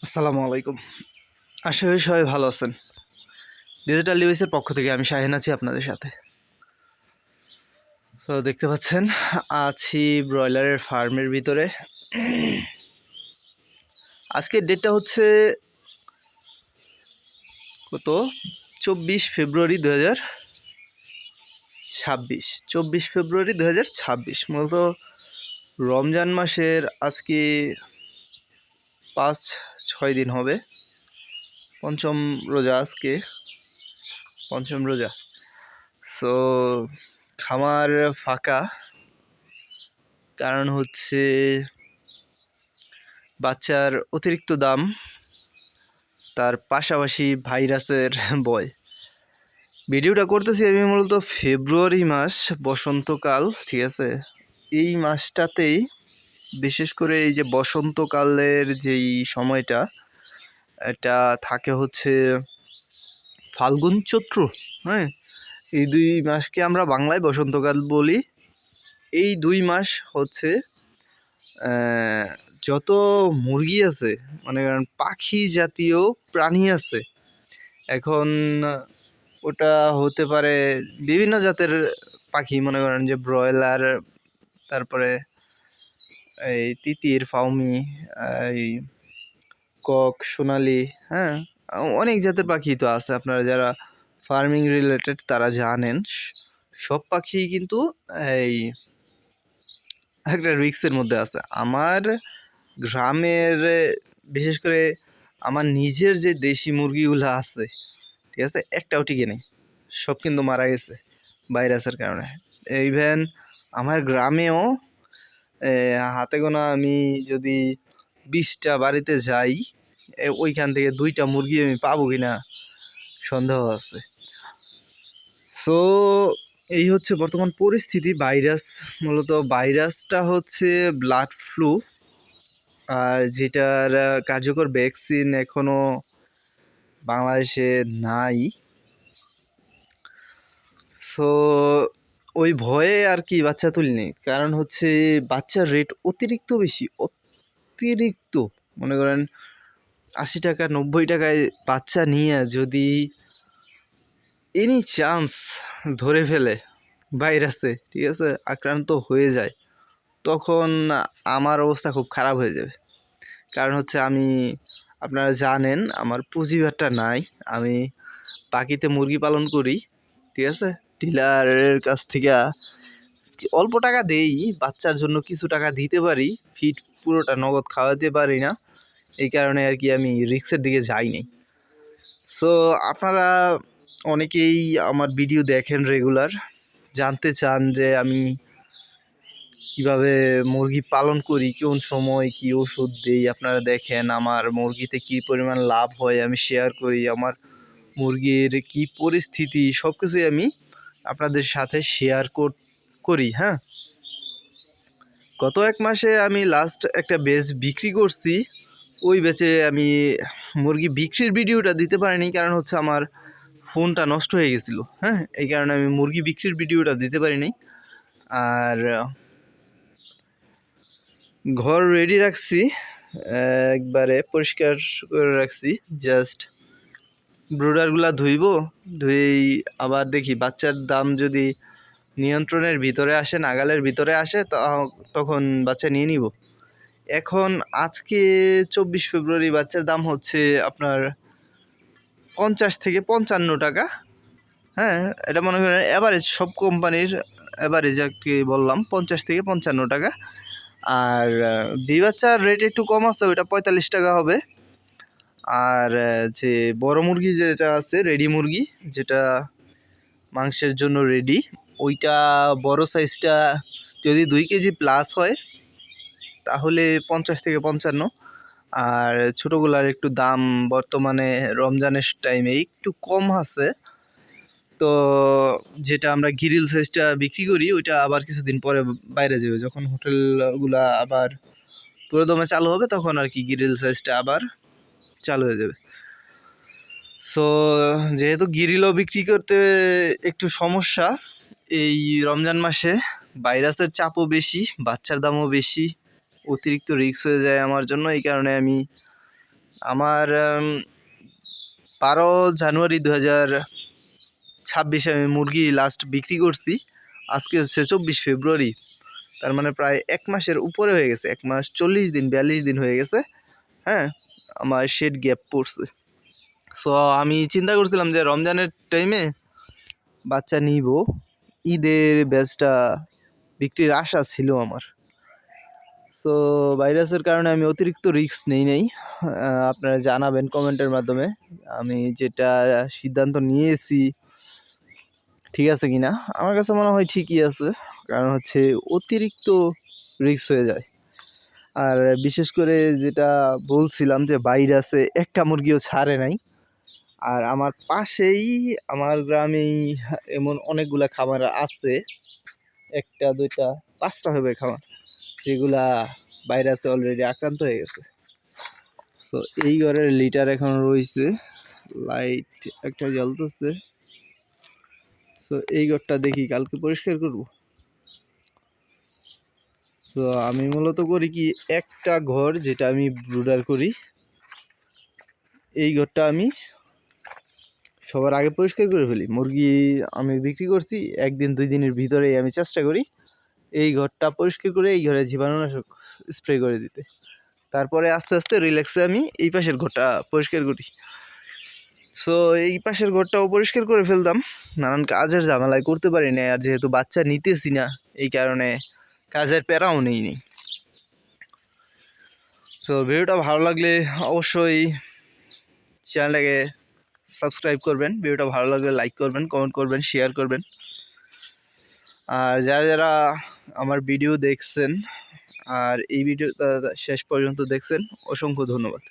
আসসালামু আলাইকুম। আশা করি সবাই ভালো আছেন। ডিজিটাল ডিভাইসের পক্ষ থেকে আমি শাহিন আছি আপনাদের সাথে। তো দেখতে পাচ্ছেন আছি ব্রয়লারের ফার্মের ভিতরে। আজকের ডেটটা হচ্ছে কত 24 ফেব্রুয়ারি 2026। 24 ফেব্রুয়ারি 2026 মূলত রমজান মাসের আজকে 5-6 দিন হবে। পঞ্চম রোজা আজকে, পঞ্চম রোজা। সো খামার ফাঁকা, কারণ হচ্ছে বাচ্চার অতিরিক্ত দাম, তার পাশাপাশি ভাইরাসের ভয়। ভিডিওটা করতেছি আমি মূলত ফেব্রুয়ারি মাস, বসন্তকাল, ঠিক আছে। এই মাসটাতেই বিশেষ করে এই যে বসন্তকালের যেই সময়টা, এটা থাকে হচ্ছে ফাল্গুন চৈত্র, হ্যাঁ। এই দুই মাসকে আমরা বাংলায় বসন্তকাল বলি। এই 2 মাস হচ্ছে যত মুরগি আছে, মনে করেন পাখি জাতীয় প্রাণী আছে, এখন ওটা হতে পারে বিভিন্ন জাতের পাখি, মনে করেন যে ব্রয়লার, তারপরে এই তিতির, ফাউমি, এই কক, সোনালি, হ্যাঁ, অনেক জাতের পাখি তো আছে। আপনারা যারা ফার্মিং রিলেটেড তারা জানেন, সব পাখি কিন্তু এই একটা রিস্কের মধ্যে আছে। আমার গ্রামের বিশেষ করে আমার নিজের যে দেশি মুরগিগুলো আছে, ঠিক আছে, একটাও টিকে নেই, সব কিন্তু মারা গেছে ভাইরাসের কারণে। ইভেন আমার গ্রামেও হাতে গোনা আমি যদি 20টা বাড়িতে যাই, ওইখান থেকে 2টা মুরগি আমি পাবো কিনা সন্দেহ আছে। সো এই হচ্ছে বর্তমান পরিস্থিতি। ভাইরাস, মূলত ভাইরাসটা হচ্ছে ব্লাড ফ্লু, আর যেটার কার্যকর ভ্যাকসিন এখনও বাংলাদেশে নাই। সো ওই ভয়ে আর কি বাচ্চা তুলিনি, কারণ হচ্ছে বাচ্চার রেট অতিরিক্ত বেশি, অতিরিক্ত। মনে করেন 80 টাকা 90 টাকায় বাচ্চা নিয়ে যদি এনি চান্স ধরে ফেলে ভাইরাসে, ঠিক আছে, আক্রান্ত হয়ে যায়, তখন আমার অবস্থা খুব খারাপ হয়ে যাবে। কারণ হচ্ছে আপনারা জানেন আমার পুঁজিবারটা নাই, আমি বাকিতে মুরগি পালন করি, ঠিক আছে। ডিলারের কাছ থেকে অল্প টাকা দেই, বাচ্চার জন্য কিছু টাকা দিতে পারি, ফিড পুরোটা নগদ খাওয়াতে পারি না, এই কারণে আর কি আমি রিস্কের দিকে যাইনি। সো আপনারা অনেকেই আমার ভিডিও দেখেন রেগুলার, জানতে চান যে আমি কিভাবে মুরগি পালন করি, কোন সময় কি ওষুধ দিই। আপনারা দেখেন আমার মুরগিতে কি পরিমাণ লাভ হয়, আমি শেয়ার করি। আমার মুরগির কি পরিস্থিতি, সব কিছুই আমি আপনাদের সাথে শেয়ার করি, হ্যাঁ। গত 1 মাসে আমি লাস্ট একটা বেচ বিক্রি করছি। ওই বেচে আমি মুরগি বিক্রির ভিডিওটা দিতে পারিনি, কারণ হচ্ছে আমার ফোনটা নষ্ট হয়ে গেছিলো, হ্যাঁ, এই কারণে আমি মুরগি বিক্রির ভিডিওটা দিতে পারিনি। আর ঘর রেডি রাখছি, একবারে পরিষ্কার করে রাখছি, জাস্ট ব্রুডারগুলা ধুয়েই আবার দেখি বাচ্চার দাম যদি নিয়ন্ত্রণের ভিতরে আসে, নাগালের ভিতরে আসে, তখন বাচ্চা নিয়ে নিব। এখন আজকে 24 ফেব্রুয়ারি, বাচ্চার দাম হচ্ছে আপনার 50 থেকে 55 টাকা, হ্যাঁ। এটা মনে করেন অ্যাভারেজ, সব কোম্পানির অ্যাভারেজ আর কি বললাম, 50 থেকে 55 টাকা। আর বি বাচ্চার রেট একটু কম আছে, ওইটা 45 টাকা হবে। আর যে বড় মুরগি যেটা আছে, রেডি মুরগি, যেটা মাংসের জন্য রেডি, ওইটা বড় সাইজটা যদি 2 কেজি প্লাস হয় তাহলে 50 থেকে 55। আর ছোটোগুলার একটু দাম বর্তমানে রমজানের টাইমে একটু কম আছে। তো যেটা আমরা গিরিল সাইজটা বিক্রি করি, ওইটা আবার কিছুদিন পরে বাইরে যাবে, যখন হোটেলগুলা আবার পুরো দমে চালু হবে, তখন আর কি গিরিল সাইজটা আবার চালু হয়ে যাবে। সো যেহেতু গিরিলও বিক্রি করতে একটু সমস্যা এই রমজান মাসে, ভাইরাসের চাপও বেশি, বাচ্চার দামও বেশি, অতিরিক্ত রিস্ক হয়ে যায় আমার জন্য। এই কারণে আমি আমার 12 জানুয়ারি 2026 আমি মুরগি লাস্ট বিক্রি করছি। আজকে হচ্ছে 24 ফেব্রুয়ারি, তার মানে প্রায় 1 মাসের উপরে হয়ে গেছে, 1 মাস 40 দিন 42 দিন হয়ে গেছে। হ্যাঁ, আমার শেড গ্যাপ পড়ছে। সো আমি চিন্তা করছিলাম যে রমজানের টাইমে বাচ্চা নিব, ঈদের ব্যাচটা বিক্রির আশা ছিল আমার। সো ভাইরাসের কারণে আমি অতিরিক্ত রিস্ক নেই নাই। আপনারা জানাবেন কমেন্টের মাধ্যমে আমি যেটা সিদ্ধান্ত নিয়েছি ঠিক আছে কি না। আমার কাছে মনে হয় ঠিকই আছে, কারণ হচ্ছে অতিরিক্ত রিস্ক হয়ে যায়। আর বিশেষ করে যেটা বলছিলাম যে ভাইরাসে একটা মুরগিও ছাড়ে নাই। আর আমার পাশেই আমার গ্রামেই এমন অনেকগুলা খামার আছে, 1টা 2টা 5টা হবে খামার, যেগুলা ভাইরাসে অলরেডি আক্রান্ত হয়ে গেছে। সো এই ঘরের লিটার এখন রয়েছে, লাইট একটা জ্বলতেছে। তো এই ঘরটা দেখি কালকে পরিষ্কার করব। তো আমি মূলত করি কি, একটা ঘর যেটা আমি ব্রুডার করি, এই ঘরটা আমি সবার আগে পরিষ্কার করে ফেলি। মুরগি আমি বিক্রি করছি 1 দিন 2 দিনের ভিতরেই আমি চেষ্টা করি এই ঘরটা পরিষ্কার করে এই ঘরে জীবাণুনাশক স্প্রে করে দিতে। তারপরে আস্তে আস্তে রিল্যাক্সে আমি এই পাশের ঘরটা পরিষ্কার করি। সো এই পাশের ঘরটাও পরিষ্কার করে ফেলতাম, নানান কাজের ঝামেলায় করতে পারি না। আর যেহেতু বাচ্চা নিতেছি না, এই কারণে কাজের প্যারাও নেই। সো ভিডিওটা ভালো লাগলে অবশ্যই চ্যানেলটাকে সাবস্ক্রাইব করবেন, ভিডিওটা ভালো লাগলে লাইক করবেন, কমেন্ট করবেন, শেয়ার করবেন। আর যারা যারা আমার ভিডিও দেখছেন আর এই ভিডিওটা শেষ পর্যন্ত দেখছেন, অসংখ্য ধন্যবাদ।